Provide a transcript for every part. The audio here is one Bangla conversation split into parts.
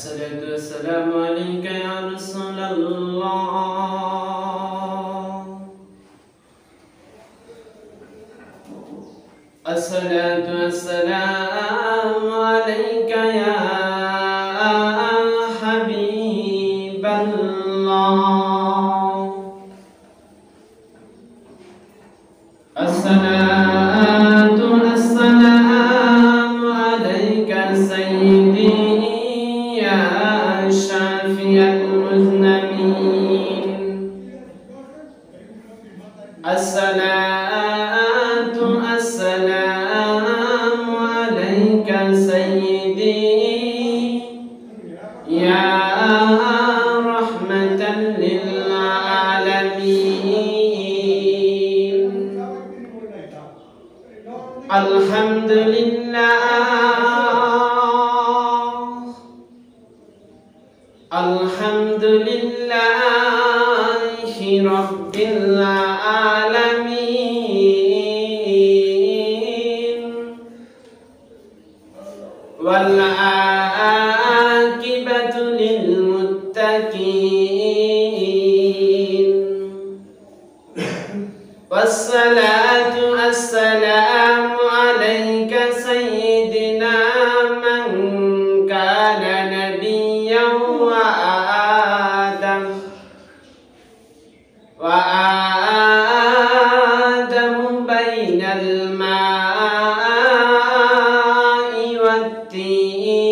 الصلاة والسلام عليك يا رسول الله. الصلاة والسلام عليك يا حبيب الله. الصلاة والسلام عليك سيدي يا شافي المذنبين. الصلاة والسلام عليك سيدي يا رحمة للعالمين. الحمد لله رب العالمين، والعاقبة للمتقين، والصلاة والسلام عليك سيدنا من كان نبيا وآدم بين الماء والطين،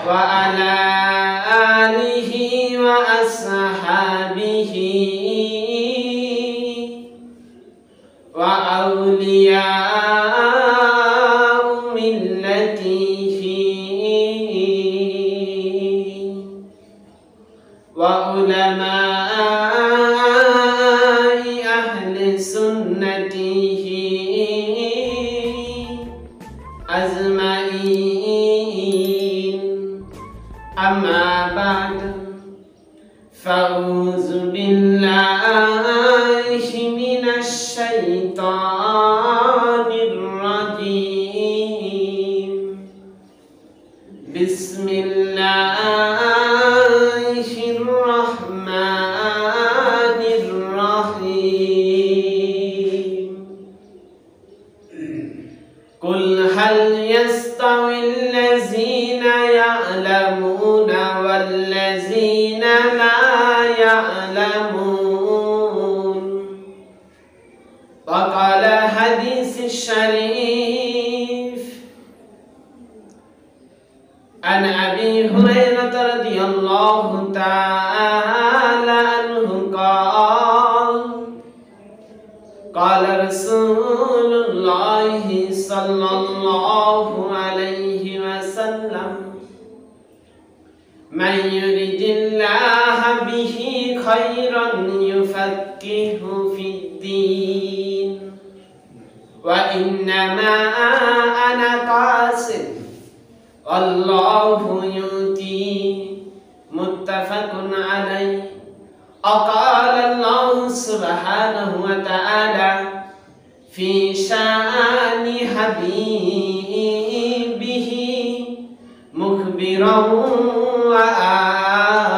وعلى آله وأصحابه وأولياء ملته وعلماء أهل سنته أجمعين. أما بعد، فأعوذ بالله من الشيطان الرجيم. بسم الله الرحمن الرحيم. قل هل يستوي الذين يعلمون والذين لا يعلمون؟ وقال الحديث الشريف عن أبي هريرة رضي الله تعالى عنه قال: قال رسول الله صلى الله عليه وسلم: من يرد الله به خيرا يفقهه في الدين. وإنما أنا قاسم والله يؤتي. متفق عليه. وقال الله سبحانه وتعالى في شأن حبيبه مخبرا وآمرا: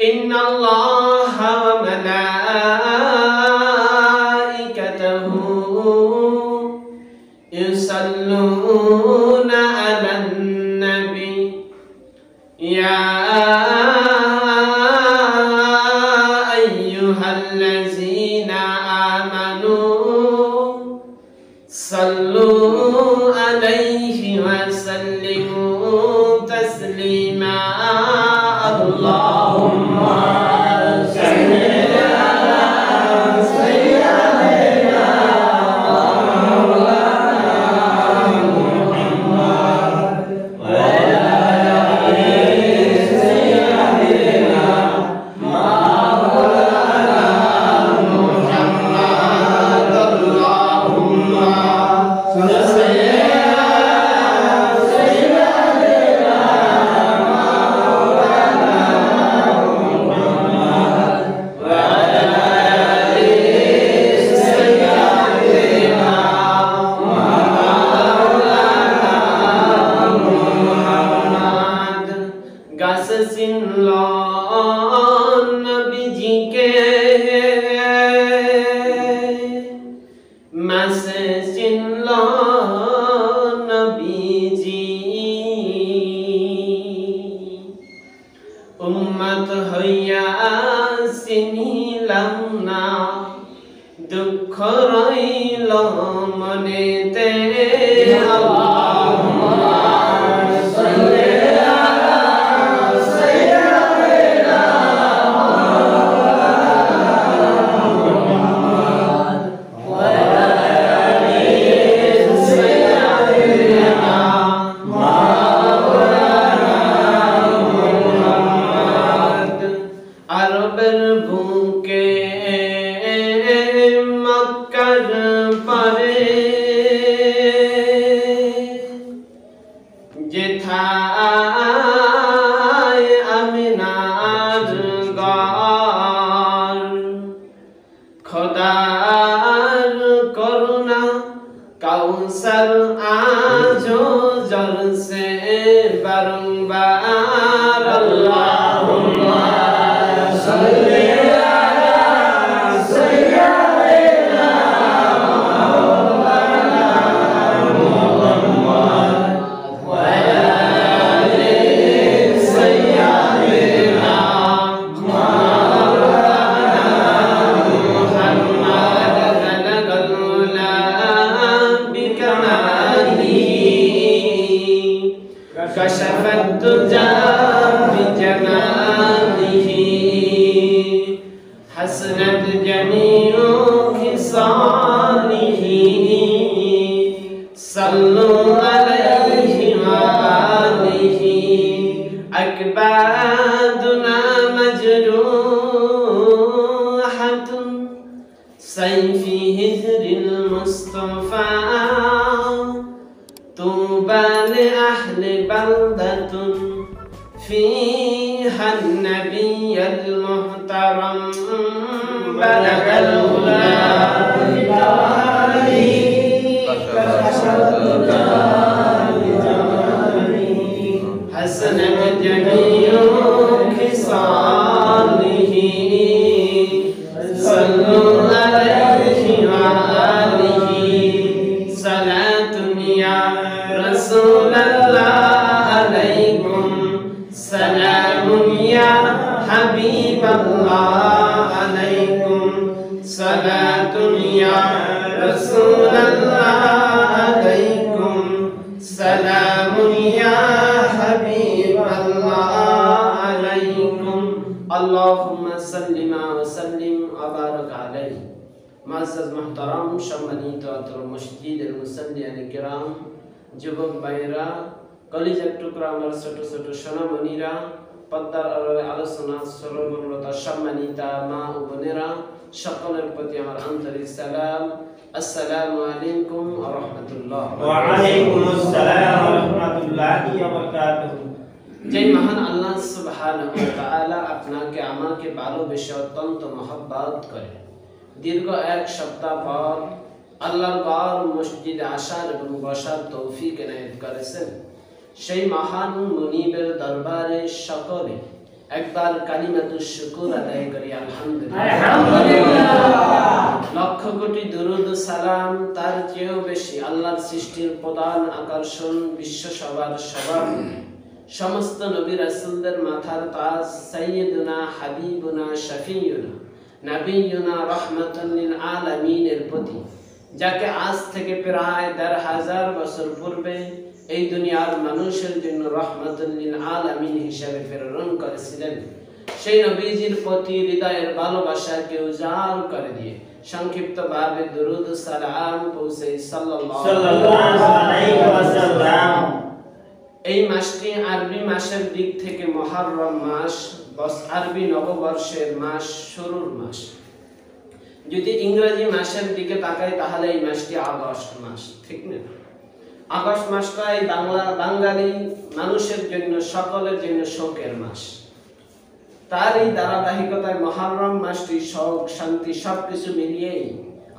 إن الله وملائكته يصلون على النبي يا أيها الذين آمنوا صلوا عليه وسلموا تسليما. اللهم صل على سيدنا محمد وعلى آل سيدنا مولانا محمد. اللهم صل على দুঃখ রইল মনেতে আল্লাহুম্মা সাল্লি আলা সাইয়্যিদিনা মুহাম্মাদ ওয়া আলি সাইয়্যিদিনা মাওলানা মুহাম্মদ। আরবের বুকে মক্কার পারে যেথায় আমিনার ঘর, খোদার করুণা কাউসার আজো জলসে বারংবার আল্লাহুম্মা সাল্লি আলা সাইয়্যিদিনা মাওলানা মুহাম্মদ ওয়া আলি সাইয়্যিদিনা মাওলানা মুহাম্মদ। বালাগাল উলা বিকামালিহি কাশাফাত তুজা বিজামালিহি হাসনাত জামিউ খিসালিহি সাল্লু আলাইহি ওয়া আলিহি আকবাদুনা মাজরুহাতুন সাইফি হিজরিল মুস্তাফা তুবা লিআহলি বালদাতুন فيها النبي المحترم بلغ العلا بكماله كشف بجماله حسنت جميع خصاله صلوا عليه وآله صلاة يا رسول الله عليكم سلام يا حبيب الله عليكم صلاة يا رسول الله عليكم سلام يا حبيب الله عليكم اللهم صل وسلم وبارك عليه। معزز محترم সম্মানিত আতর মসজিদের মুসল্লিয়ান কিরাম, যুবক ভাইরা, কলিজার টুকরা আমার ছোট ছোট সোনামণিরা, পদ্মার আলোয় আলোচনা শ্রবণরত সম্মানিতা মা ও বোনেরা, সকলের প্রতি আমার আন্তরিক সালাম। আসসালামু আলাইকুম ওয়া রাহমাতুল্লাহ। ওয়া আলাইকুমুস সালাম ওয়া রাহমাতুল্লাহি ওয়া বারাকাতুহু। যে মহান আল্লাহ সুবহানাহু ওয়া তাআলা আপনাকে আমাকে ভালোবেসে অত্যন্ত মহব্বত করে দীর্ঘ এক সপ্তাহ পর আল্লাহর ঘর মসজিদে আসার এবং বসার তৌফিক এনায়েত করেছেন, সেই মহান মুনিবের দরবারে সকলে একবার কালিমাতুশ শুকর আদায় করি আলহামদুলিল্লাহ। লক্ষ কোটি দরুদ ও সালাম, তার চেয়েও বেশি আল্লাহর সৃষ্টির প্রধান আকর্ষণ, বিশ্ব সবার সভাপতি, সমস্ত নবী রাসূলদের মাথার তাজ, সাইয়্যিদুনা হাবিবুনা শাফিউনা নবিয়ুনা রাহমাতুল লিল আলামিনের প্রতি, যাকে আজ থেকে প্রায় ১৫০০০ বছর পূর্বে এই দুনিয়ার মানুষের জন্য রাহমাতুল লিল আলামিন হিসেবে প্রেরণ করেছিলেন, সেই নবীজির প্রতি হৃদয়ের ভালোবাসাকে উজাড় করে দিয়ে সংক্ষিপ্তভাবে দরুদ ও সালাম পৌঁছে সাল্লাল্লাহু আলাইহি ওয়াসাল্লাম। এই মাসটি আরবি মাসের দিক থেকে মুহররম মাস, আরবি নববর্ষের মাস, শুরুর মাস। যদি ইংরেজি মাসের দিকে তাকাই তাহলে এই মাসটি আগস্ট মাস, ঠিক না? আগস্ট মাসটা এই বাঙালি মানুষের জন্য, সকলের জন্য শোকের মাস। তার এই ধারাবাহিকতায় মুহররম মাসটি শোক, শান্তি সবকিছু মিলিয়েই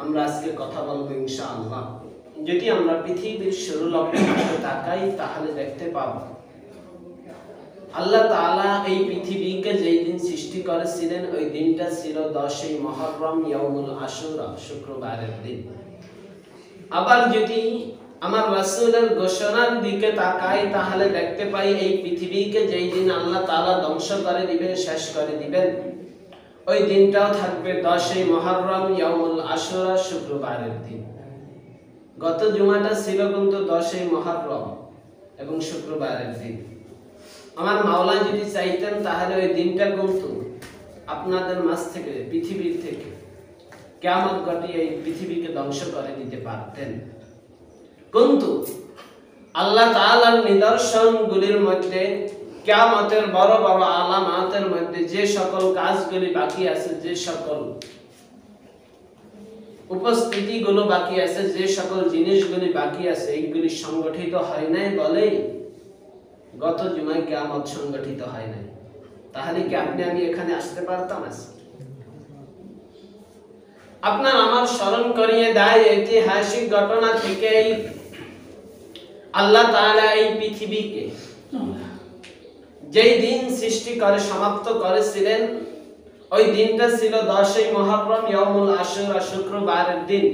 আমরা আজকে কথা বলবো ইনশাআল্লাহ। যদি আমরা পৃথিবীর শুরু লগ্নে তাকাই তাহলে দেখতে পাবো আল্লাহ তাআলা এই পৃথিবীকে যেই দিন সৃষ্টি করেছিলেন ওই দিনটা ছিল 10ই মুহররম, ইয়াউমুল আশুরা, শুক্রবারের দিন। আবার যদি আমার রাসূলের ঘোষণার দিকে তাকাই তাহলে দেখতে পাই এই পৃথিবীকে যেই দিন আল্লাহ তাআলা ধ্বংস করে দিবেন, শেষ করে দিবেন, ওই দিনটাও থাকবে 10ই মুহররম ইয়াউমুল আশুরা শুক্রবারের দিন। গত জুমাটা ছিল কিন্তু 10ই মুহররম এবং শুক্রবারের দিন। আমার মাওলা যদি চাইতেন তাহলে ওই দিনটা কিন্তু আপনাদের মাঝ থেকে, পৃথিবীর থেকে কিয়ামত ঘটিয়ে এই পৃথিবীকে ধ্বংস করে দিতে পারতেন। কিন্তু আল্লাহ তাআলার নিদর্শনগুলির মধ্যে, কিয়ামতের বড় বড় আলামাতের মধ্যে যে সকল কাজগুলি বাকি আছে, যে সকল উপস্থিতিগুলো বাকি আছে, যে সকল জিনিসগুলি বাকি আছে, এইগুলি সংগঠিত হয় নাই বলেই গত জুমায় কিয়ামত সংগঠিত হয় নাই। তাহলে কি আপনি আমি এখানে আসতে পারতাম? আপনার আমার স্মরণ করিয়ে দেয় ঐতিহাসিক ঘটনা থেকেই আল্লাহ তাআলা এই পৃথিবীকে যেই দিন সৃষ্টি করে সমাপ্ত করেছিলেন, ওই দিনটা ছিল 10ই মুহররম ইয়াউমুল আশুরা শুক্রবারের দিন।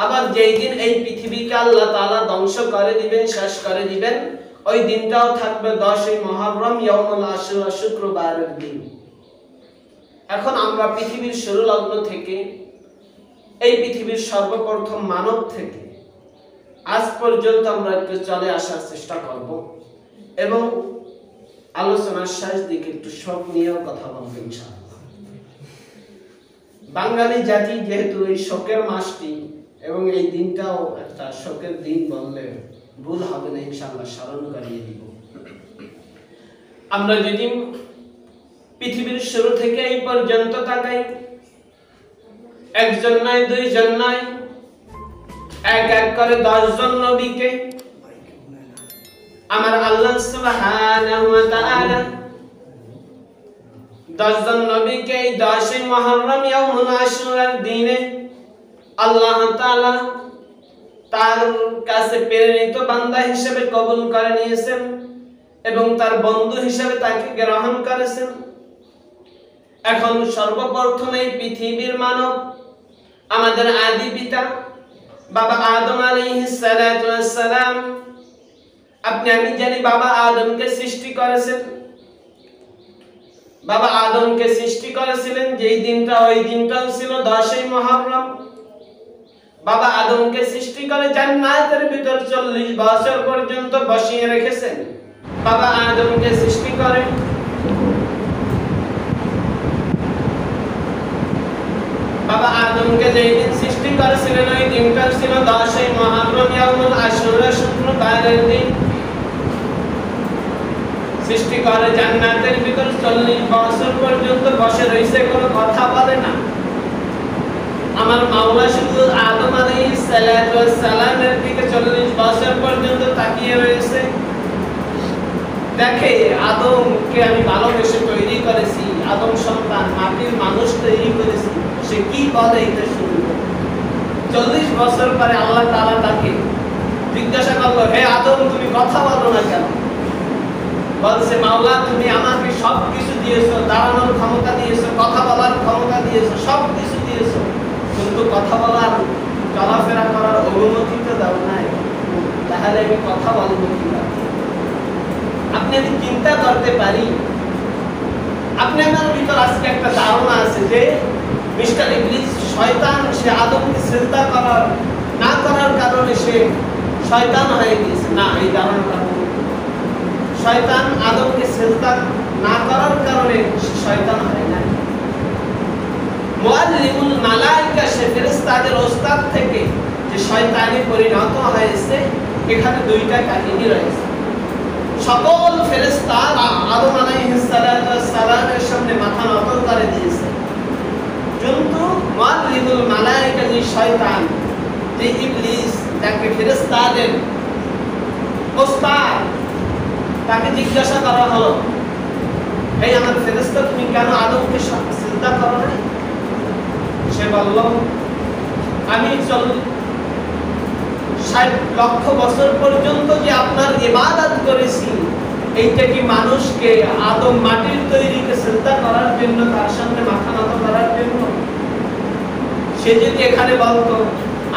আবার যেই দিন এই পৃথিবীকে আল্লাহ তাআলা ধ্বংস করে দিবেন, শেষ করে দিবেন, ওই দিনটাও থাকবে 10ই মুহররম ইয়াউমুল আশুরা শুক্রবারের দিন। এখন আমরা পৃথিবীর শুরু লগ্ন থেকে, এই পৃথিবীর সর্বপ্রথম মানব থেকে আজ পর্যন্ত আমরা একটু চলে আসার চেষ্টা করব এবং আলোচনার শেষ দিকে একটু শোক নিয়েও কথা বলবো ইনশাআল্লাহ। বাঙালি জাতি যেহেতু এই শোকের মাসটি এবং এই দিনটাও একটা শোকের দিন বললে ভুল হবে না, ইনশাআল্লাহ স্মরণ করিয়ে দিব। আমরা যদি পৃথিবীর শুরু থেকে এই পর্যন্ত তাকাই, একজন নয়, দুইজন নয়, এক এক করে 10 জন নবীকে আমার আল্লাহ সুবহানাহু ওয়া তাআলা 10 জন নবীকে এই 10ই মুহররম ইয়াউমুল আশুরার দিনে আল্লাহ তাআলা তার কাছে প্রেরিত বান্দা হিসেবে কবুল করে নিয়েছেন এবং তার বন্ধু হিসেবে তাকে গ্রহণ করেছেন। এখন সর্বপ্রথম এই পৃথিবীর মানব আমাদের আদি পিতা বাবা আদম আলাইহিস সালাতু ওয়াস সালাম, আপনি আমি জানি বাবা আদমকে সৃষ্টি করেছেন। বাবা আদমকে সৃষ্টি করেছিলেন যেই দিনটা, ওই দিনটাও ছিল 10ই মুহররম। বাবা আদমকে সৃষ্টি করে জান্নাতের ভিতর 40 বছর পর্যন্ত বসিয়ে রেখেছেন। বাবা আদমকে সৃষ্টি করে বাবা আদমকে যেই দিন সৃষ্টি করেছিলেন, ওই দিনটা ছিল 10ই মুহররম ইয়াউমুল আশুরা শুক্রবারের দিন। সৃষ্টি করে জান্নাতের ভিতর 40 বছর পর্যন্ত বসে রয়েছে, কোনো কথা বলে না। আমার মাওলা শুধু আদম আলাইহিস সালাতু ওয়াস সালামের দিকে 40 বছর পর্যন্ত তাকিয়ে রয়েছে। দেখে আদমকে আমি ভালোবেসে তৈরি করেছি, আদম সন্তান মাটির মানুষ তৈরি করেছি, সে কি বলে এটা শুনব। 40 বছর পরে আল্লাহ তাআলা তাকে জিজ্ঞাসা করলো, হে আদম তুমি কথা বলো না কেন? বলছে, মাওলা তুমি আমাকে সবকিছু দিয়েছো, দাঁড়ানোর ক্ষমতা দিয়েছো, কথা বলার ক্ষমতা দিয়েছো, সবকিছু দিয়েছো, কিন্তু কথা বলার, চলাফেরা করার অনুমতি তো দাও নাই, তাহলে আমি কথা বলবো কিভাবে? আপনি আমি চিন্তা করতে পারি, আপনি আমার ভিতর আজকে একটা ধারণা আছে যে মিস্টার ইবলিস শয়তান, সে আদমকে সিজদা করার না করার কারণে সে শয়তান হয়ে গেছে। না, এই ধারণাটা শয়তান আদমকে সিজদা না করার কারণে সে শয়তান হয় না। মুআল্লিমুল মালায়েকা, সে ফেরেশতাদের ওস্তাদ থেকে যে শয়তানে পরিণত হয়েছে, এখানে দুইটা কাহিনী রয়েছে। সকল ফেরেশতারা আদম আলাইহিস সালাতু ওয়াস সালামের সামনে মাথা নত করে দিয়েছে, কিন্তু মুআল্লিমুল মালায়েকা যে শয়তান, যে ইবলিস, যাকে ফেরেশতাদের ওস্তাদ, তাকে জিজ্ঞাসা করা হলো, এই আমার ফেরেশতা তুমি কেন আদমকে সিজদা করো না? সে বলল, আমি 60 লক্ষ বছর পর্যন্ত যে আপনার ইবাদত করেছি, এইটা কি মানুষকে আদম মাটির তৈরিকে সিজদা করার জন্য, তার সামনে মাথা নত করার জন্য? সে যদি এখানে বলতো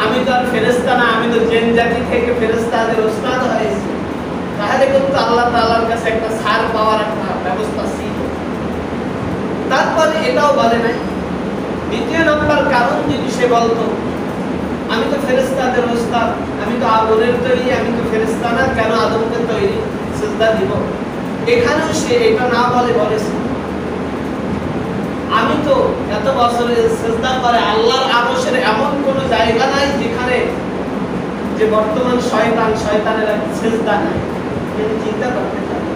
আমি তো আর ফেরেশতা না, আমি তো জিন জাতি থেকে ফেরেশতাদের ওস্তাদ হয়েছি, তাহলে কিন্তু আল্লাহ তাআলার কাছে একটা ছাড় পাওয়ার একটা ব্যবস্থা ছিল। তারপর এটাও বলে নাই। দ্বিতীয় নাম্বার কারণ যদি সে বলতো আমি তো ফেরেশতাদের ওস্তাদ, আমি তো আগুনের তৈরি, আমি তো ফেরেশতা না, কেন আদমকে তৈরি সিজদা দিব? এখানেও সে এটা না বলে বলেছে আমি তো এত বছর সিজদা করে আল্লাহর আরশের এমন কোন জায়গা নাই যেখানে যে বর্তমান শয়তানের সিজদা নাই। তিনি চিন্তা করতে পারেন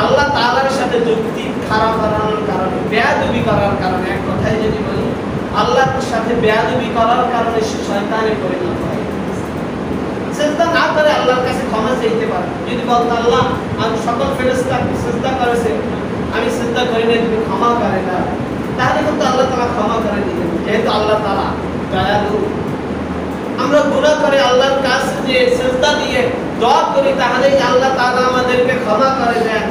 আল্লাহ তাআলার সাথে যুক্তি খারাপ করানোর কারণে, বেয়াদবি করার কারণে, এক কথায় যদি বলি আল্লাহর সাথে বেয়াদবি করার কারণে সে শয়তানে পরিণত হয়। সিজদা না করে আল্লাহর কাছে ক্ষমা চাইতে পারে। যদি বলতো আল্লাহ আমি সকল ফেরেশতা সিজদা করেছে, আমি সিজদা করি না, তুমি ক্ষমা করে দাও, তাহলে কিন্তু আল্লাহ তাআলা ক্ষমা করে দিবেন, যেহেতু আল্লাহ তাআলা দয়ালু। আমরা গুনাহ করে আল্লাহর কাছে যে সিজদা দিয়ে দোয়া করি তাহলেই আল্লাহ তাআলা আমাদেরকে ক্ষমা করে দেন,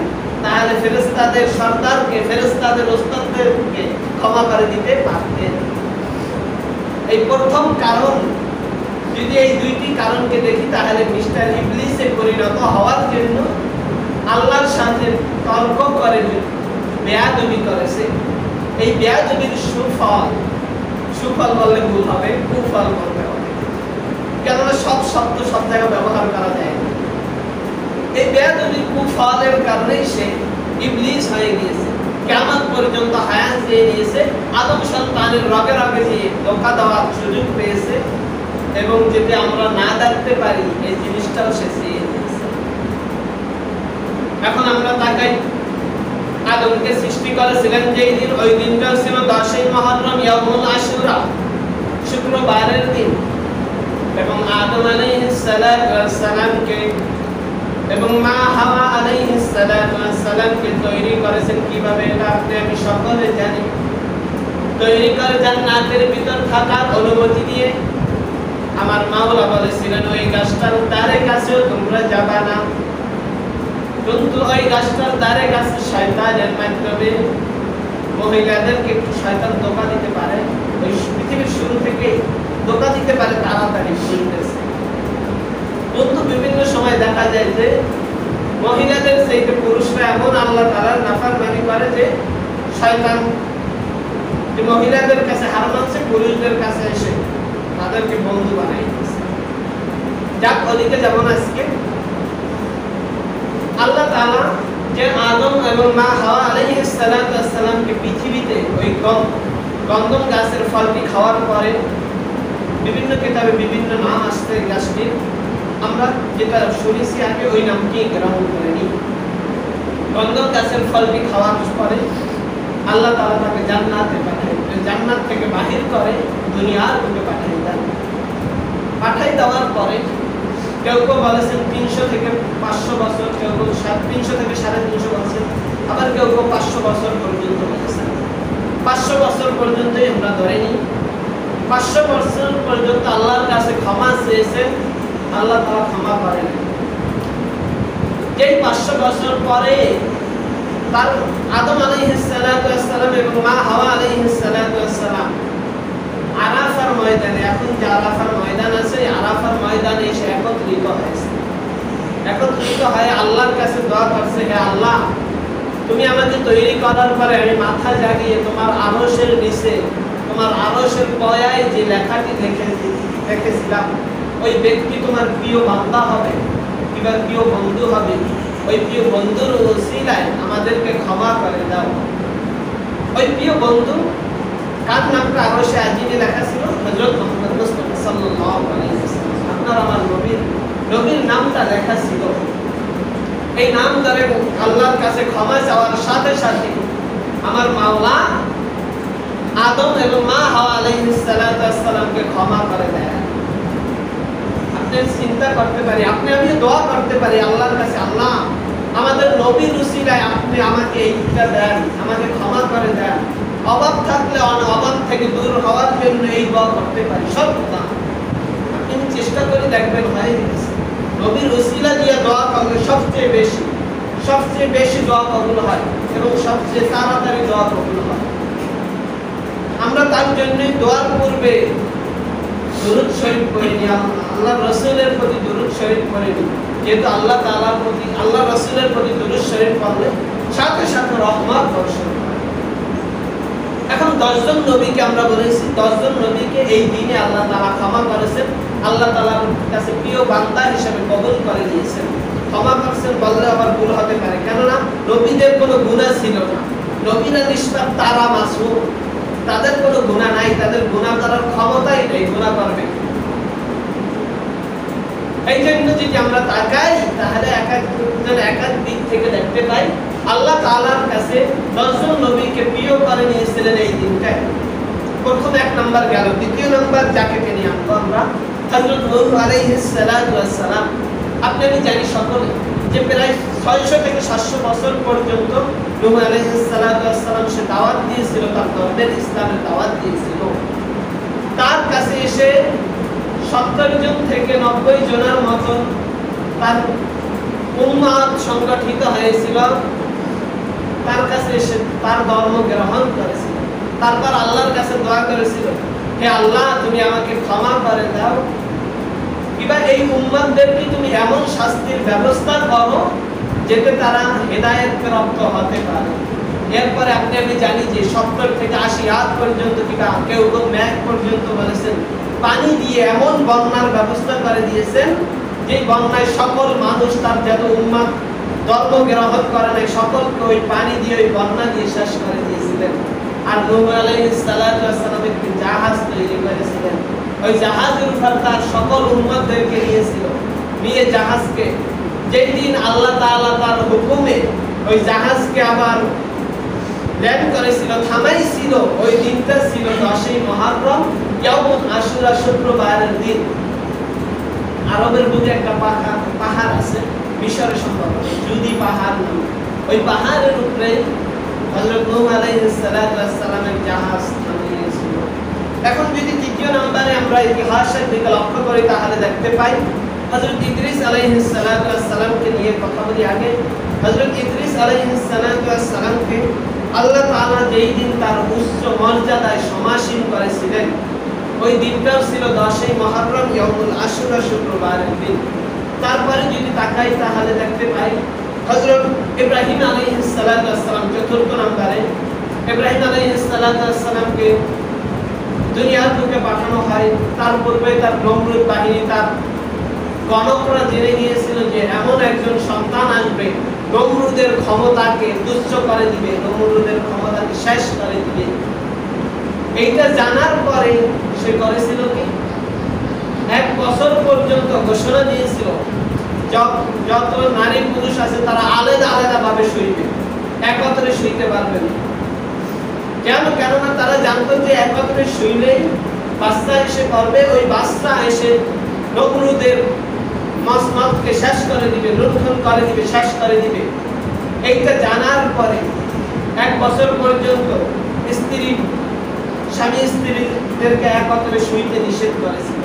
তাহলে ফেরেশতাদের সরদারকে, ফেরেশতাদের ওস্তাদদেরকে ক্ষমা করে দিতে পারতেন। এই প্রথম কারণ, যদি এই দুইটি কারণকে দেখি তাহলে মিস্টার ইবলিসে পরিণত হওয়ার জন্য আল্লাহর সাথে তর্ক করে বেয়াদবি করেছে। এই বেয়াদবির সুফল বললে ভুল হবে, কুফল বলতে হবে, কেননা সব শব্দ সব জায়গায় ব্যবহার করা যায় না। এই বেয়াদবির কুফলের কারণেই সে ইবলিস হয়ে গিয়েছে, কিয়ামত পর্যন্ত হায়াত দিয়ে নিয়েছে, আদম সন্তানের রগে রগে যে ধোঁকা দেওয়ার সুযোগ পেয়েছে এবং যদি আমরা না দেখতে পারি এই জিনিসটাও সে চেয়ে নিয়েছে। এখন আমরা তাকাই, আদমকে সৃষ্টি করেছিলেন যেই দিন, ওই দিনটা ছিল 10ই মুহররম, ইয়াউমুল আশুরা, শুক্রবারের দিন। এবং আদম আলাইহিস সালামকে এবং মা হাওয়া আলাইহিস সালামকে তৈরি করেছেন কিভাবে, এটা আপনি আমি সকলে জানি। তৈরি করে জান্নাতের ভিতর থাকার অনুমতি দিয়ে। আমার মাওলা বলেছিলেন ওই গাছটার ধারে কাছেও তোমরা যাবা না, কিন্তু ওই গাছটার ধারে কাছে শয়তানের মাধ্যমে মহিলাদেরকে একটু শয়তান ধোঁকা দিতে পারে। ওই পৃথিবীর শুরু থেকে ধোঁকা দিতে পারে, তাড়াতাড়ি ভুলতেছে। কিন্তু বিভিন্ন সময় দেখা যায় যে মহিলাদের চাইতে পুরুষরা এমন আল্লাহ তাআলার নাফরমানি করে যে শয়তান মহিলাদের কাছে হার মানছে, পুরুষদের কাছে এসে তাদেরকে বন্ধু বানাই দিয়েছে। যাক, ওদিকে যেমন আজকে আল্লাহ তাআলা যে আদম এবং মা হাওয়া আলাইহিস সালামকে পৃথিবীতে ওই গন্ধম গাছের ফলটি খাওয়ার পরে, বিভিন্ন কিতাবে বিভিন্ন নাম আসছে গাছটির, আমরা যেটা শুনেছি আগে ওই নামটি গ্রহণ করে নিই। গন্ধম গাছের ফলটি খাওয়ার পরে আল্লাহ তাআলা তাকে জান্নাতে পাঠায়, জান্নাত থেকে বাহির করে দুনিয়ার বুকে পাঠিয়ে দেন। পাঠিয়ে দেওয়ার পরে কেউ কেউ বলেছেন 300 থেকে 500 বছর, কেউ কেউ 300 থেকে 350 বছর, আবার কেউ কেউ 500 বছর পর্যন্ত বলেছেন। 500 বছর পর্যন্তই আমরা ধরে নিই। 500 বছর পর্যন্ত আল্লাহর কাছে ক্ষমা চেয়েছেন, আল্লাহ তাআলা ক্ষমা করেন। যেই 500 বছর পরে তার আদম আলাইহিস সালাম এবং মা হাওয়া আলাইহিস সালাম আরাফার ময়দানে, এখন যে আরাফার ময়দান আছে, আরাফার ময়দানে এসে একত্রিত হয়েছে। একত্রিত হয়ে আল্লাহর কাছে দোয়া করছে, হে আল্লাহ, তুমি আমাকে তৈরি করার পরে আমি মাথা জাগিয়ে তোমার আরশের নিচে, তোমার আরশের পয়ায় যে লেখাটি দেখেছিলাম, ওই ব্যক্তি তোমার প্রিয় বান্দা হবে কিংবা প্রিয় বন্ধু হবে। ওই প্রিয় বন্ধুর ওসিলায় আমাদেরকে ক্ষমা করে দাও। ওই প্রিয় বন্ধু কার নামটা আরশে আজিমে লেখা ছিল? হযরত মুহাম্মদ মুস্তাফা সাল্লাল্লাহু আলাইহি ওয়াসাল্লাম, আপনার আমার নবীর নামটা লেখা ছিল। এই নাম ধরে আল্লাহর কাছে ক্ষমা চাওয়ার সাথে সাথে আমার মাওলা আদম এবং মা হাওয়া আলাইহিস সালামকে ক্ষমা করে দেয়। আপনি চিন্তা করতে পারি, আপনি আমি দোয়া করতে পারি আল্লাহর কাছে, আল্লাহ আমাদের নবীর উসিলায় আপনি আমাকে এইটা দেন, আমাকে ক্ষমা করে দেন। অভাব থাকলে অভাব থেকে দূর হওয়ার জন্য এই দোয়া করতে পারি সর্বদা। আপনি চেষ্টা করে দেখবেন হয়ে গেছে। নবীর উসিলা দিয়ে দোয়া করলে সবচেয়ে বেশি দোয়া কবুল হয় এবং সবচেয়ে তাড়াতাড়ি দোয়া কবুল হয়। আমরা তার জন্যই দোয়ার পূর্বে দুরূদ শরীফ পড়ে নিই, আল্লাহ রাসূলের প্রতি দুরূদ শরীফ পড়ে নিই। যেহেতু আল্লাহ তাআলার প্রতি, আল্লাহ রাসূলের প্রতি দুরূদ শরীফ পড়লে সাথে সাথে রহমত বর্ষণ হয়। 10 জন নবীকে আমরা বলেছি 10 জন নবীকে এই দিনে আল্লাহ তাআলা ক্ষমা করেছেন, আল্লাহ তাআলার কাছে প্রিয় বান্দা হিসেবে কবুল করে নিয়েছেন। ক্ষমা করেছেন বললে আবার ভুল হতে পারে, কেননা নবীদের কোনো গুনাহ ছিল না। নবীরা নিষ্পাপ, তারা মাসুম, তাদের কোনো গুনাহ নাই, তাদের গুনাহ করার ক্ষমতাই নেই, গুনাহ করবে। এই জন্য যদি আমরা তাকাই তাহলে এক এক দিক থেকে দেখতে পাই আল্লাহ তাআলার কাছে 10 জন নবীকে প্রিয় করে নিয়েছিলেন এই দিনটায়। প্রথম এক নাম্বার গেল। দ্বিতীয় নাম্বার যাকে নিয়ে আমরা হযরত নূহ আলাইহিস সালাতু ওয়াস সালাম। আপনি আমি জানি সকলে যে প্রায় 600 থেকে 700 বছর পর্যন্ত নূহ আলাইহিস সালাতু ওয়াস সালাম সে দাওয়াত দিয়েছিল, তার ধর্মের ইসলামের দাওয়াত দিয়েছিল। তার কাছে এসে 70 জন থেকে 90 জনের মতো তার উম্মত সংগঠিত হয়েছিল, তার কাছে এসে তার ধর্ম গ্রহণ করেছিল। তারপর আল্লাহর কাছে দোয়া করেছিল, হে আল্লাহ তুমি আমাকে ক্ষমা করে দাও, কিংবা এই উম্মতদেরকে তুমি এমন শাস্তির ব্যবস্থা করো যাতে তারা হেদায়েত প্রাপ্ত হতে পারে। এরপরে আপনি আমি জানি যে 70 থেকে 80 হাত পর্যন্ত কিংবা কেউ কেউ মেঘ পর্যন্ত বলেছেন পানি দিয়ে এমন বন্যার ব্যবস্থা করে দিয়েছেন যে বন্যায় সকল মানুষ তার যত উম্মত ধর্ম গ্রহণ করে নাই সকলকে ওই পানি দিয়ে ওই বন্যা দিয়ে শেষ করে দিয়েছিলেন। আর নূহ আলাইহিস সালাতু ওয়াস সালাম একটি জাহাজ তৈরি করেছিলেন, ওই জাহাজের উপর তার সকল উম্মতদেরকে নিয়েছিল, নিয়ে জাহাজকে যেই দিন আল্লাহ তাআলা তার হুকুমে ওই জাহাজকে আবার ল্যান্ড করেছিল, থামাইছিল, ওই দিনটা ছিল 10ই মুহররম, ইয়াউমুল আশুরা, শুক্রবারের দিন। আরবের বুকে একটা পাহাড় আছে, মিশরে সম্ভবত জুদি পাহাড় নামে। ওই পাহাড়ের উপরে হযরত নূহ আলাইহিস সালাতু ওয়াস সালামের জাহাজ থামিয়েছিল। এখন যদি তৃতীয় নম্বরে আমরা ইতিহাসের দিকে লক্ষ্য করি তাহলে দেখতে পাই হযরত ইদ্রিস আলাইহিস সালাতু ওয়াস সালামকে নিয়ে কথা বলি আগে। হযরত ইদ্রিস আলাইহিস সালাতু ওয়াস সালামকে আল্লাহ তাআলা যেই দিন তার উচ্চ মর্যাদায় সমাসীন করেছিলেন ওই দিনটাও ছিল 10ই মুহররম, ইয়াউমুল আশুরা, শুক্রবারের দিন। তারপরে যদি তাকাই তাহলে দেখতে পাই হযরত ইব্রাহিম আলাইহিস সালাতু ওয়াস সালাম চতুর্থ নম্বরে। ইব্রাহিম আলাইহিস সালাতু ওয়াস সালামকে দুনিয়ার বুকে পাঠানো হয়। তার পূর্বে তার নমরুদ বাহিনী, তার গণকরা জেনে গিয়েছিল যে এমন একজন সন্তান আসবে নমরুদের ক্ষমতাকে তুচ্ছ করে দিবে, নমরুদের ক্ষমতাকে শেষ করে দিবে। এইটা জানার পরে সে করেছিল কি 1 বছর পর্যন্ত ঘোষণা দিয়েছিল যত নারী পুরুষ আছে তারা আলাদা আলাদা ভাবে শুইবে, একত্রে শুইতে পারবে না। কেননা তারা জানতো যে একত্রে শুইলেই বাচ্চা এসে করবে, ওই বাচ্চা এসে নমরুদের মসনদকে শেষ করে দিবে, লুণ্ঠন করে দিবে, শেষ করে দিবে। এইটা জানার পরে 1 বছর পর্যন্ত স্বামী স্ত্রীদেরকে একত্রে শুইতে নিষেধ করেছিল।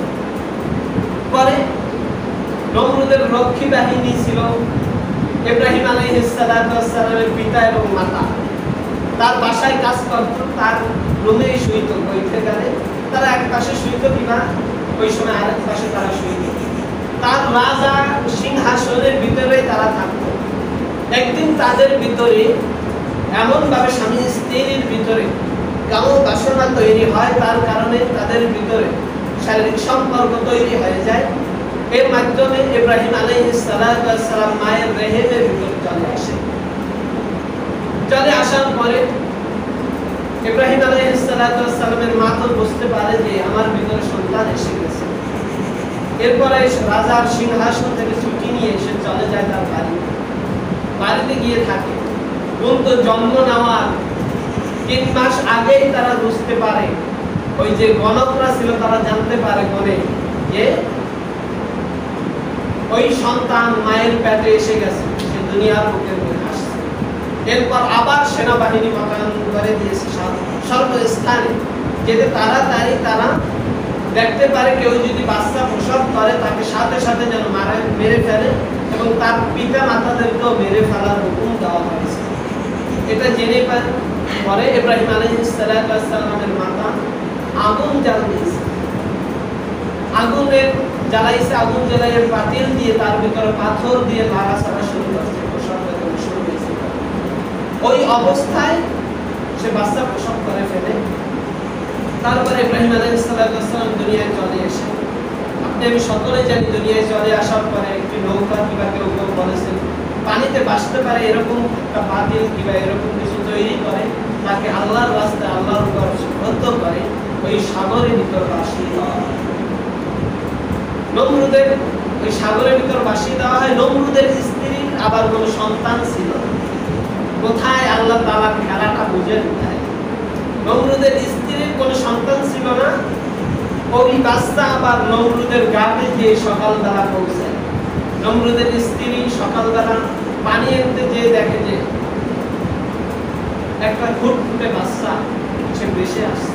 পরে নমরুদের রক্ষী বাহিনী ছিল ইব্রাহিম আলাইহিস সালাতু ওয়াস সালামের পিতা এবং মাতা, তার বাসায় কাজ করত, তার রুমেই শুইত। বৈঠকখানে তারা এক পাশে শুইত কিংবা ওই সময় আরেক পাশে তারা শুইত। তার রাজা সিংহাসনের ভিতরে তারা থাকত। একদিন তাদের ভিতরে এমন ভাবে স্বামী স্ত্রীর ভিতরে কামো বাসনা তৈরি হয়, তার কারণে তাদের ভিতরে শারীরিক সম্পর্ক তৈরি হয়ে যায়। এর মাধ্যমে ইব্রাহিম আলাইহিস সালাতু ওয়াস সালাম মায়ের রেহেমের ভিতরে চলে আসে। চলে আসার পরে ইব্রাহিম আলাইহিস সালাতু ওয়াস সালামের মা তো বুঝতে পারে যে আমার ভিতরে সন্তান এসে গেছে। এরপরে রাজার সিংহাসন থেকে ছুটি নিয়ে এসে চলে যায় তার বাড়িতে গিয়ে থাকে। কিন্তু জন্ম নেওয়ার 3 মাস আগেই তারা বুঝতে পারে, ওই যে গণকরা ছিল তারা জানতে পারে বলে যে ওই সন্তান মায়ের পেটে এসে গেছে, সে দুনিয়ার বুকে আসছে। এরপর আবার সেনাবাহিনী মোতায়েন করে দিয়েছে সর্বস্থানে, যেতে তাড়াতাড়ি তারা দেখতে পারে কেউ যদি বাচ্চা প্রসব করে তাকে সাথে সাথে যেন মেরে ফেলে এবং তার পিতা মাতাদেরকেও মেরে ফেলার হুকুম দেওয়া হয়েছে। এটা জেনে পরে ইব্রাহিম আলাইহিস সালাতু ওয়াস সালামের মাতা আগুন জ্বালিয়েছে, আগুনের জ্বালাইছে, আগুন জ্বালিয়ে পাতিল দিয়ে তার ভিতরে পাথর দিয়ে নাড়াচাড়া শুরু করছে, প্রসব বেদনা শুরু হয়েছে। ওই অবস্থায় সে বাচ্চা প্রসব করে ফেলে। তারপরে ইব্রাহিম আলাইহিস সালাম দুনিয়ায় চলে এসে, আপনি আমি সকলে জানি, দুনিয়ায় চলে আসার পরে একটি নৌকা কিংবা কেউ কেউ বলেছেন পানিতে ভাসতে পারে এরকম একটা পাতিল কিংবা এরকম কিছু তৈরি করে, তাকে আল্লাহর রাস্তায় আল্লাহর উপর শ্রদ্ধ করে ওই সাগরের ভিতর ভাসিয়ে দেওয়া হয়। নমরুদের ওই সাগরের ভিতর ভাসিয়ে দেওয়া হয়। নমরুদের স্ত্রীর আবার কোনো সন্তান ছিল না। কোথায় আল্লাহ তাআলার খেলাটা বুঝেন নাই। নমরুদের স্ত্রীর কোনো সন্তান ছিল না। ওই বাচ্চা আবার নমরুদের গাতে গিয়ে সকালবেলা পৌঁছায়। নমরুদের স্ত্রী সকালবেলা পানি আনতে যেয়ে দেখে যে একটা ফুটফুটে বাচ্চা সে ভেসে আসছে।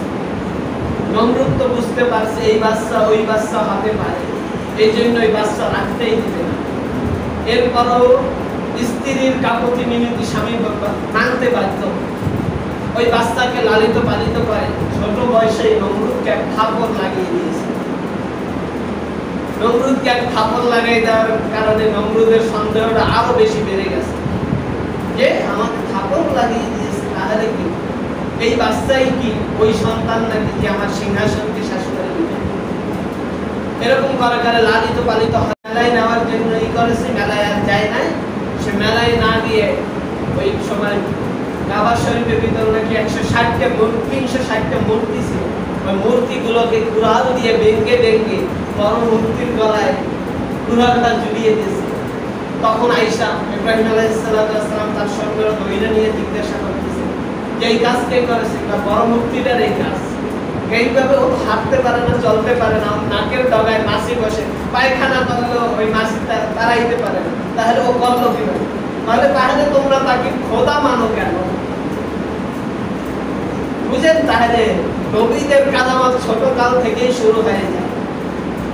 নমরুদ তো বুঝতে পারছে এই বাচ্চা ওই বাচ্চা হতে পারে, এই জন্য ওই বাচ্চা রাখতেই দিবে না। এরপরও স্ত্রীর কাকুতি মিনতি স্বামী মানতে বাধ্য। ওই বাচ্চাকে লালিত পালিত করে ছোট বয়সে নমরুদকে এক থাপড় লাগিয়ে দিয়েছে। নমরুদকে এক থাপড় লাগিয়ে দেওয়ার কারণে নমরুদের সন্দেহটা আরো বেশি বেড়ে গেছে যে আমাকে থাপড় লাগিয়ে দিয়েছে, তাহলে কি এই বাচ্চাই কি ওই সন্তান নাকি যে আমার সিংহাসনকে শাসন করে দিবে? এরকম করে করে লালিত পালিত মেলায় নেওয়ার জন্য এই করেছে। মেলায় আর যায় নাই। সে মেলায় না গিয়ে ওই সময় কাবা শরীফের ভিতর নাকি 160টা মূর্তি 360টা মূর্তি ছিল। ওই মূর্তিগুলোকে কুড়াল দিয়ে ভেঙে ভেঙে বড় মূর্তির গলায় কুড়ালটা ঝুলিয়ে দিয়েছে। তখন আয়েশা ইব্রাহিম আলাইহিস সালাম তার সঙ্গে ধৈর্য নিয়ে জিজ্ঞাসা করতেছে যে এই কাজ কে করেছে? বড় মূর্তিটার এই কাজ। এইভাবে ও হাঁটতে পারে না, চলতে পারে না, নাকের ডগায় মাছি বসে, পায়খানা করলেও ওই মাছি তাড়াইতে পারে না, তাহলে ও করলো কিভাবে? তাহলে তোমরা তাকে খোদা মানো কেন? বুঝেন? তাহলে নবীদের কারামত ছোট কাল থেকেই শুরু হয়ে যায়।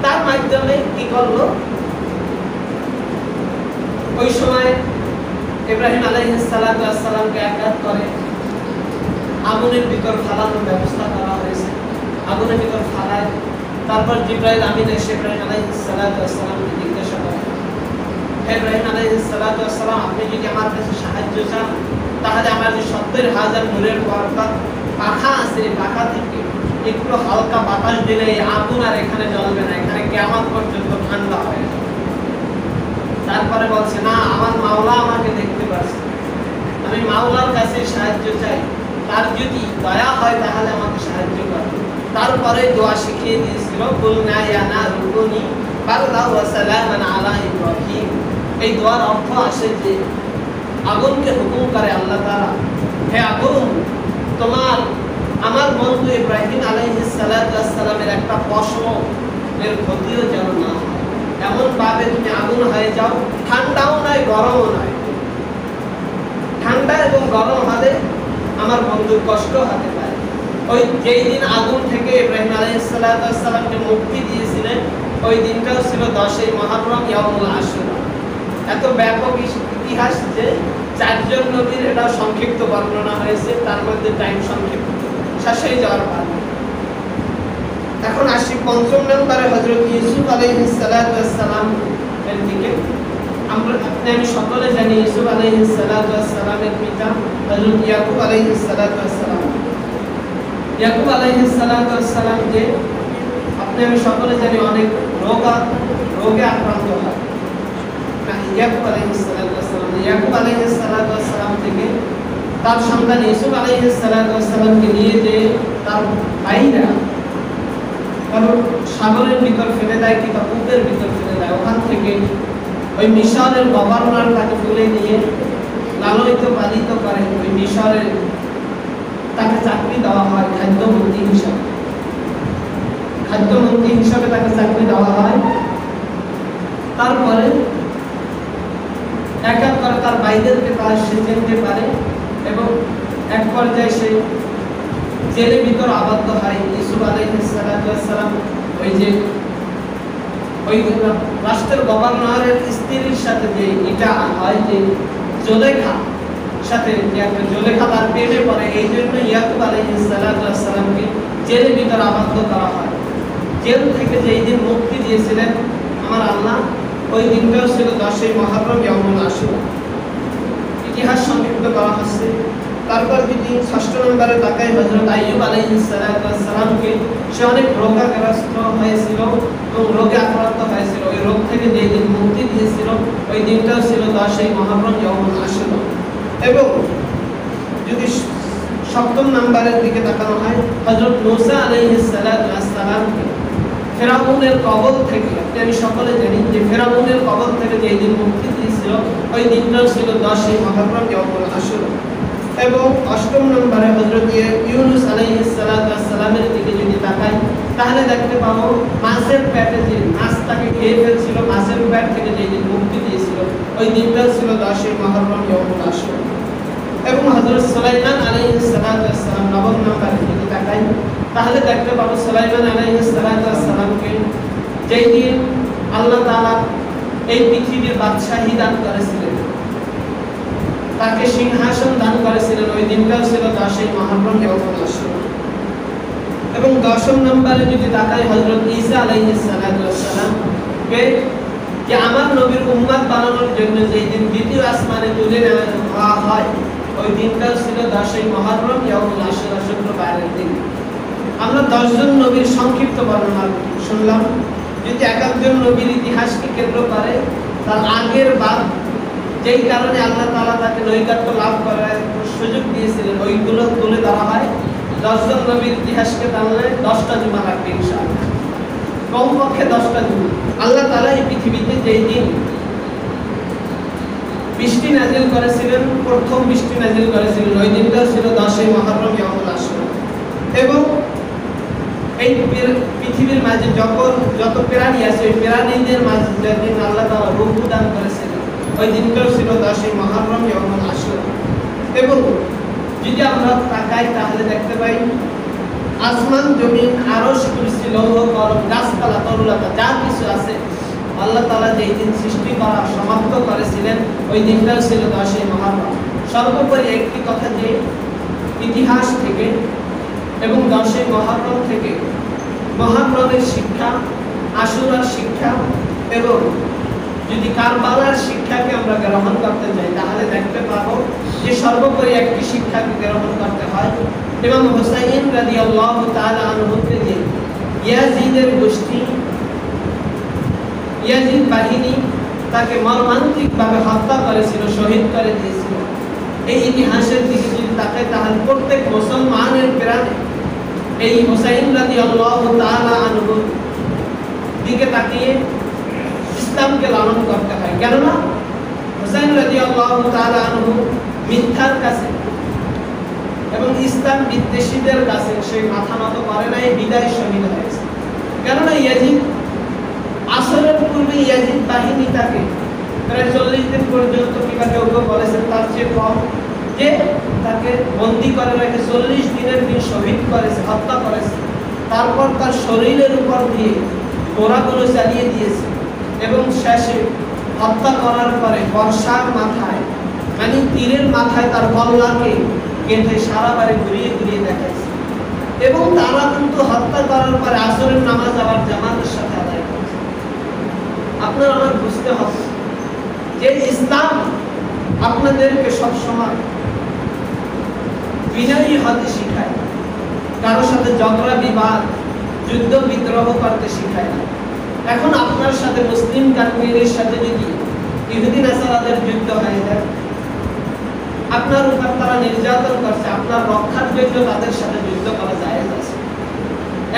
তার মাধ্যমে কি করলো? ওই সময় ইব্রাহিম আলাইহিস সালামকে আঘাত করে আগুনের ভিতর ফালানোর ব্যবস্থা করা হয়েছে। আগুনের ভিতর ফালায়, তারপর জিবরাইল আমিন এসে ইব্রাহিম আলাইহিস সালামকে জিজ্ঞাসা করে, হে ইব্রাহিম আলাইহিস সালাম, আপনি যদি আমার কাছে সাহায্য চান তাহলে আমার যে 70,000 নূরের পাখা আছে, পাখা থেকে একটু হালকা বাতাস দিলে আগুন আর এখানে জ্বলবে না, এখানে কিয়ামত পর্যন্ত ঠান্ডা হয়ে যাবে। তারপরে বলছে, না, আমার মাওলা আমাকে দেখতে পাচ্ছে, আমি মাওলার কাছে সাহায্য চাই, তার যদি দয়া হয় তাহলে আমাকে সাহায্য করবে। তারপরে দোয়া শিখিয়ে দিয়েছিল, কুলনা ইয়া নারু কুনি বারদান ওয়া সালামান আলা ইব্রাহিম। এই দোয়ার অর্থ আসে যে আগুনকে হুকুম করে আল্লাহ তাআলা, হে আগুন, তোমার আমার বন্ধু ইব্রাহিম আলাইহিস সালামের একটা পশমের ক্ষতিও যেন না হয়, এমন ভাবে তুমি আগুন হয়ে যাও, ঠান্ডাও নয় গরমও নয়। ঠান্ডা এবং গরম হলে আমার বন্ধুর কষ্ট হতে পারে। ওই যেই দিন আগুন থেকে ইব্রাহিম আলাইহিস সালামকে মুক্তি দিয়েছিলেন, ওই দিনটাও ছিল 10ই মুহররম, ইয়াউমুল আশুরা। এত ব্যাপক ইতিহাস যে 4জন নবীর এটা সংক্ষিপ্ত বর্ণনা হয়েছে, তার মধ্যে টাইম সংক্ষিপ্ত শেষ হয়ে যাওয়ার পর। এখন আসি 5ম নম্বরে হযরত ইউসুফ আলাইহিস সালাম এর দিকে। আপনি আমি সকলে জানি ইউসুফ আলাইহিস সালামের পিতা হযরত ইয়াকুব আলাইহিস সালাম। ইয়াকুব আলাইহিস সালাম যে আপনি আমি সকলে জানি অনেক রোগে আক্রান্ত হয়। ইয়াকুব আলাইহিস সালাম থেকে তার সন্তান ইউসুফ আলাইহিস সালামকে নিয়ে যে তার ভাইরা কারণ সাগরের ভিতর ফেলে দেয় কিংবা কূপের ভিতর ফেলে দেয়, ওখান থেকে ওই মিশরের গভর্নর তাকে তুলে নিয়ে লালনিত পালিত করে। ওই মিশরের তাকে চাকরি দেওয়া হয় খাদ্যমন্ত্রী হিসাবে তাকে চাকরি দেওয়া হয়। তারপরে এক এক করে তার ভাইদেরকে তারা সে চিনতে পারে এবং এক পর্যায়ে সে জেলের ভিতর আবদ্ধ হয়। ইউসুফ আলাইহিস সালাম ওই রাষ্ট্রের গভর্নরের স্ত্রীর সাথে যে এটা হয় যে জুলেখা সাথে যে একটা জুলেখা তার প্রেমে পড়ে, এই জন্য ইয়াকুব আলাইহিস সালামকে জেলের ভিতর আবদ্ধ করা হয়। জেল থেকে যেই দিন মুক্তি দিয়েছিলেন আমার আল্লাহ, ওই দিনটাও ছিল 10ই মুহররম, ইয়াউমুল আশুরা। ইতিহাস সংক্ষিপ্ত করা হচ্ছে। তারপর যদি 6 নম্বরে তাকাই হযরত আইয়ুব আলাইহিস সালামকে, সে অনেক রোগাগ্রস্ত হয়েছিল এবং রোগে আক্রান্ত হয়েছিল। ওই রোগ থেকে যেই দিন মুক্তি দিয়েছিল ওই দিনটাও ছিল 10 মুহররম ইয়াউমুল আশুরা। এবং যদি 7 নম্বরের দিকে তাকানো হয় হযরত মূসা আলাইহিস সালামকে ফেরাউনের কবল থেকে, আমি সকলে জানি যে ফেরাউনের কবল থেকে যেই দিন মুক্তি দিয়েছিল ওই দিনটাও ছিল 10 মুহররম ইয়াউমুল আশুরা। এবং 8 নম্বরে হযরত ইউনূস আলাইহিস সালামের দিকে যদি তাকাই তাহলে দেখতে পাবো মাছের পেটে যে মাছ তাকে খেয়ে ফেলছিল, মাছের পেট থেকে যেই দিন মুক্তি দিয়েছিল ওই দিনটাও ছিল 10 মুহররম ইয়াউমুল আশুরা। এবং হযরত সুলাইমান আলাইহিস সালাম 9 নম্বরে যদি তাকাই তাহলে দেখতে পাবো সুলাইমান আলাইহিস সালামকে যেই দিন আল্লাহ তাআলা এই পৃথিবীর বাদশাহী দান করেছিলেন, তাকে সিংহাসন দান করেছিলেন, ওই দিনটাও ছিল 10 মুহররম ইয়াউমুল আশুরা। এবং 10 নম্বরে যদি তাকাই হযরত ঈসা আলাইহিস সালামকে যে আমার নবীর উম্মত বানানোর জন্য যেই দিন দ্বিতীয় আসমানে তুলে নেওয়া হয় ওই দিনটাও ছিল 10 মুহররম ইয়াউমুল আশুরা, শুক্রবারের দিন। আমরা 10 জন নবীর সংক্ষিপ্ত বর্ণনা শুনলাম। যদি এক একজন নবীর ইতিহাসকে কেন্দ্র করে তার আগের বাদ যেই কারণে আল্লাহ তাআলা তাকে নৈকট্য লাভ করার সুযোগ দিয়েছিলেন ওইগুলো তুলে ধরা হয়। 10 জন নবীর ইতিহাসকে তাহলে 10টা জুমা লাগবে ইনশাআল্লাহ, কমপক্ষে 10টা জুমা। আল্লাহ তাআলা এই পৃথিবীতে যেই দিন বৃষ্টি নাজিল করেছিলেন, প্রথম বৃষ্টি নাজিল করেছিলেন ওই দিনটা ছিল 10 মুহররম ইয়াউমুল আশুরা। এবং এই পৃথিবীর মাঝে যত প্রাণী আছে ওই প্রাণীদের মাঝে যেদিন আল্লাহ তাআলা রূহ দান করেছিলেন ওই দিনটাও ছিল 10 মুহররম ইয়াউমুল আশুরা। এবং যদি আমরা তাকাই তাহলে দেখতে পাই আসমান জমিন আরশ কুরসি লৌহ কলম গাছপালা তরুলতা যা কিছু আছে আল্লাহ তাআলা যেই দিন সৃষ্টি করা সমাপ্ত করেছিলেন ওই দিনটাও ছিল 10 মুহররম। সর্বোপরি একটি কথা যে ইতিহাস থেকে এবং 10 মুহররম থেকে মুহররমের শিক্ষা, আশুরার শিক্ষা এবং যদি কারবালার শিক্ষাকে আমরা গ্রহণ করতে যাই তাহলে দেখতে পাবো যে সর্বোপরি একটি শিক্ষাকে গ্রহণ করতে হয়। ইমাম হুসাইন রাদিয়াল্লাহু তাআলা আনহুকে যে ইয়াজিদের গোষ্ঠী, ইয়াজিদ বাহিনী তাকে মর্মান্তিকভাবে হত্যা করেছিল, শহীদ করে দিয়েছিল, এই ইতিহাসের দিকে যদি তাকাই তাহলে প্রত্যেক মুসলমানের প্রাণে এই হুসাইন রাদিয়াল্লাহু তাআলা আনহুর দিকে তাকিয়ে ইসলামকে লালন করতে হয়। কেননা হুসাইন রাদিয়াল্লাহু তাআলা আনহু মিথ্যার কাছে এবং ইসলাম বিদ্বেষীদের কাছে সেই মাথা নত করে নাই, বিদায় শহীদ হয়েছে। কেননা ইয়াজিদ আসরের পূর্বে ইয়াজিদ বাহিনী তাকে প্রায় 40 দিন পর্যন্ত কিংবা কেউ কেউ বলেছেন তার চেয়ে কম যে তাকে বন্দী করে রেখে 40 দিনের দিন শহীদ করেছে, হত্যা করেছে। তারপর তার শরীরের উপর দিয়ে গোড়াগুলো চালিয়ে দিয়েছে এবং শেষে হত্যা করার পরে বর্ষার মাথায় মানে তীরের মাথায় তার গলাকে কেটে সারা বাড়ি ঘুরিয়ে ঘুরিয়ে দেখাইছে। এবং তারা কিন্তু হত্যা করার পরে আসরের নামাজ আবার জামাতের সাথে আদায় করেছে। আপনার আমার বুঝতে হবে যে ইসলাম আপনাদেরকে সবসময় বিনয়ী হতে শিখায়, কারোর সাথে ঝগড়া বিবাদ যুদ্ধ বিদ্রোহ করতে শিখায় না। এখন আপনার সাথে মুসলিম কাশ্মীরের সাথে যদি ইহুদি নাসারাদের যুদ্ধ হয়ে যায়, আপনার উপর তারা নির্যাতন করছে, আপনার রক্ষার জন্য তাদের সাথে যুদ্ধ করা যায় না।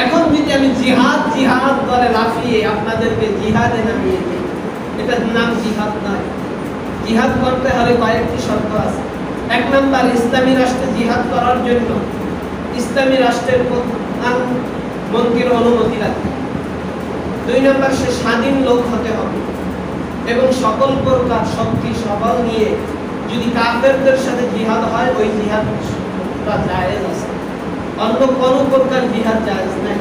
এখন যদি আমি জিহাদ জিহাদ বলে লাফিয়ে আপনাদেরকে জিহাদে নামিয়ে দিই, এটার নাম জিহাদ নয়। জিহাদ করতে হলে কয়েকটি শর্ত আছে। 1 নম্বর, ইসলামী রাষ্ট্রে জিহাদ করার জন্য ইসলামী রাষ্ট্রের প্রধানমন্ত্রীর অনুমতি লাগবে। 2 নম্বর, সে স্বাধীন লোক হতে হবে এবং সকল প্রকার শক্তি সবল নিয়ে যদি কাফেরদের সাথে জিহাদ হয় ওই জিহাদটা জায়েজ আছে, অন্য কোনো প্রকার জিহাদ জায়েজ নাই।